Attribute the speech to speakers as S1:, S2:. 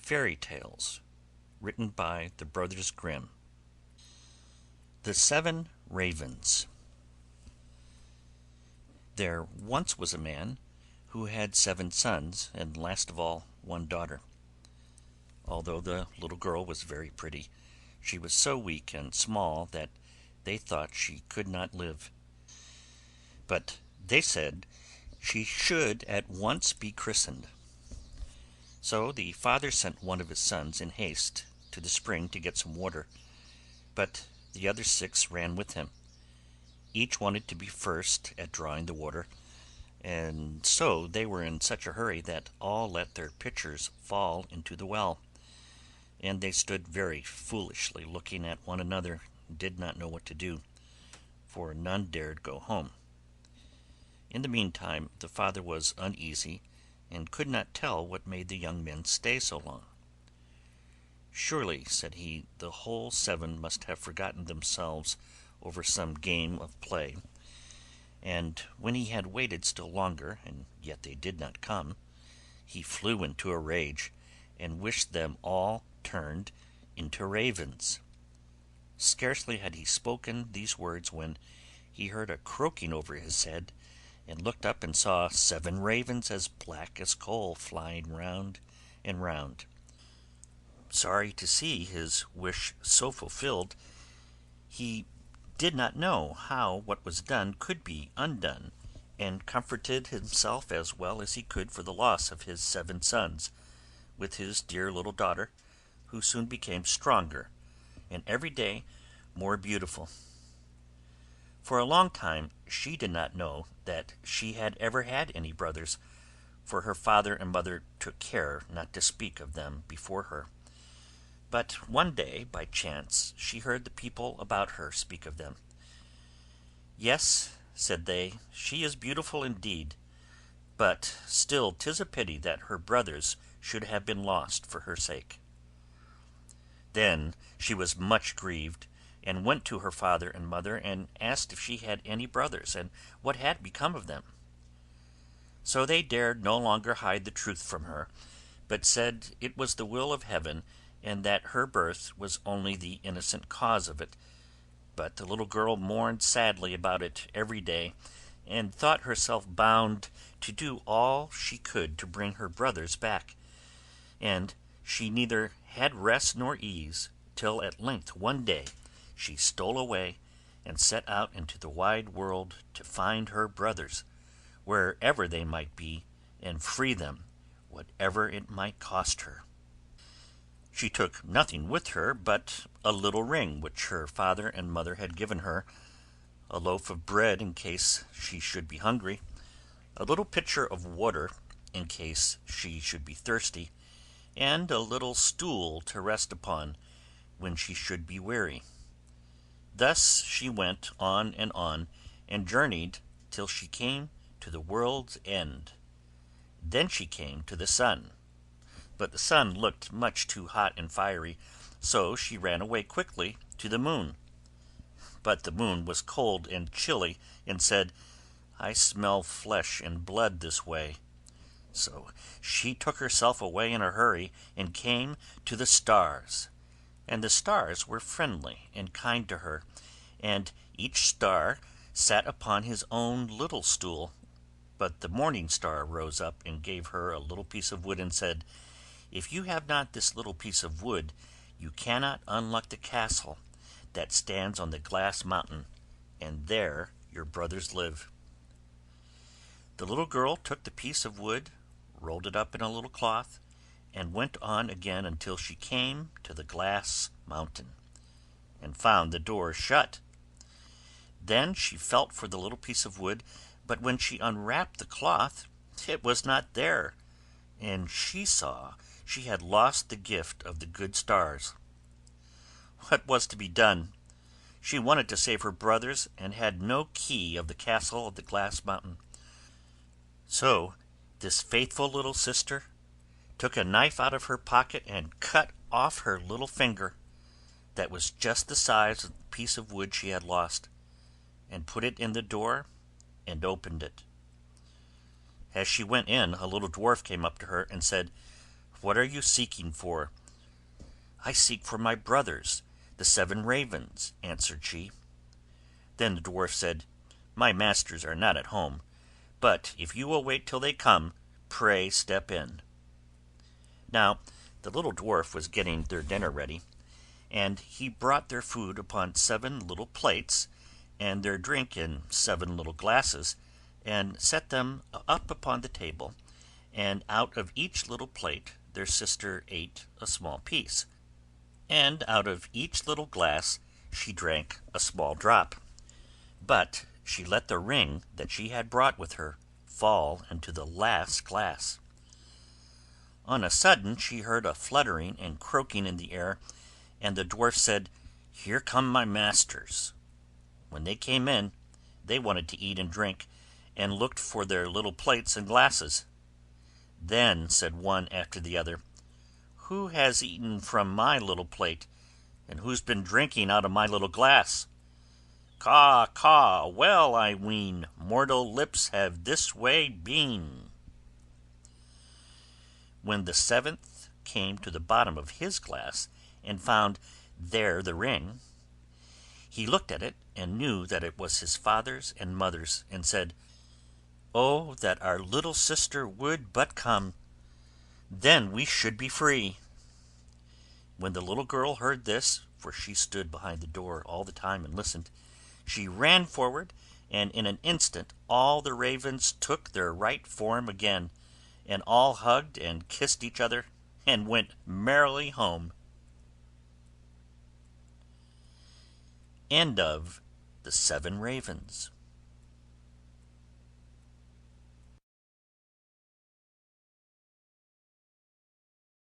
S1: Fairytales, written by the Brothers Grimm. The Seven Ravens. There once was a man who had 7 sons, and last of all 1 daughter. Although the little girl was very pretty, she was so weak and small that they thought she could not live. But they said she should at once be christened. So the father sent one of his sons in haste to the spring to get some water, but the other 6 ran with him. Each wanted to be first at drawing the water, and so they were in such a hurry that all let their pitchers fall into the well, and they stood very foolishly looking at one another and did not know what to do, for none dared go home. In the meantime the father was uneasy, and could not tell what made the young men stay so long. "Surely," said he, "the whole 7 must have forgotten themselves over some game of play." And when he had waited still longer, and yet they did not come, he flew into a rage, and wished them all turned into ravens. Scarcely had he spoken these words when he heard a croaking over his head, and looked up and saw 7 ravens as black as coal flying round and round. Sorry to see his wish so fulfilled, he did not know how what was done could be undone, and comforted himself as well as he could for the loss of his 7 sons, with his dear little daughter, who soon became stronger, and every day more beautiful. For a long time she did not know that she had ever had any brothers, for her father and mother took care not to speak of them before her. But one day, by chance, she heard the people about her speak of them. "Yes," said they, "she is beautiful indeed, but still 'tis a pity that her brothers should have been lost for her sake." Then she was much grieved, and went to her father and mother, and asked if she had any brothers, and what had become of them. So they dared no longer hide the truth from her, but said it was the will of heaven, and that her birth was only the innocent cause of it. But the little girl mourned sadly about it every day, and thought herself bound to do all she could to bring her brothers back, and she neither had rest nor ease, till at length one day she stole away and set out into the wide world to find her brothers, wherever they might be, and free them, whatever it might cost her. She took nothing with her but a little ring which her father and mother had given her, a loaf of bread in case she should be hungry, a little pitcher of water in case she should be thirsty, and a little stool to rest upon when she should be weary. Thus she went on, and journeyed till she came to the world's end. Then she came to the sun, but the sun looked much too hot and fiery, so she ran away quickly to the moon. But the moon was cold and chilly, and said, "I smell flesh and blood this way." So she took herself away in a hurry, and came to the stars, and the stars were friendly and kind to her, and each star sat upon his own little stool. But the morning star rose up and gave her a little piece of wood, and said, "If you have not this little piece of wood, you cannot unlock the castle that stands on the glass mountain, and there your brothers live." The little girl took the piece of wood, rolled it up in a little cloth, and went on again until she came to the glass mountain, and found the door shut. Then she felt for the little piece of wood, but when she unwrapped the cloth it was not there, and she saw she had lost the gift of the good stars. What was to be done? She wanted to save her brothers, and had no key of the castle of the glass mountain. So this faithful little sister took a knife out of her pocket and cut off her little finger, that was just the size of the piece of wood she had lost, and put it in the door and opened it. As she went in, a little dwarf came up to her and said, "What are you seeking for?" "I seek for my brothers, the 7 ravens," answered she. Then the dwarf said, "My masters are not at home, but if you will wait till they come, pray step in." Now the little dwarf was getting their dinner ready, and he brought their food upon 7 little plates, and their drink in 7 little glasses, and set them up upon the table, and out of each little plate their sister ate a small piece, and out of each little glass she drank a small drop, but she let the ring that she had brought with her fall into the last glass. On a sudden she heard a fluttering and croaking in the air, and the dwarf said, "Here come my masters." When they came in, they wanted to eat and drink, and looked for their little plates and glasses. Then said one after the other, "Who has eaten from my little plate, and who's been drinking out of my little glass? Caw, caw, well I ween, mortal lips have this way been." When the 7th came to the bottom of his glass, and found there the ring, he looked at it and knew that it was his father's and mother's, and said, "Oh, that our little sister would but come! Then we should be free." When the little girl heard this, for she stood behind the door all the time and listened, she ran forward, and in an instant all the ravens took their right form again, and all hugged and kissed each other, and went merrily home. End of The 7 Ravens.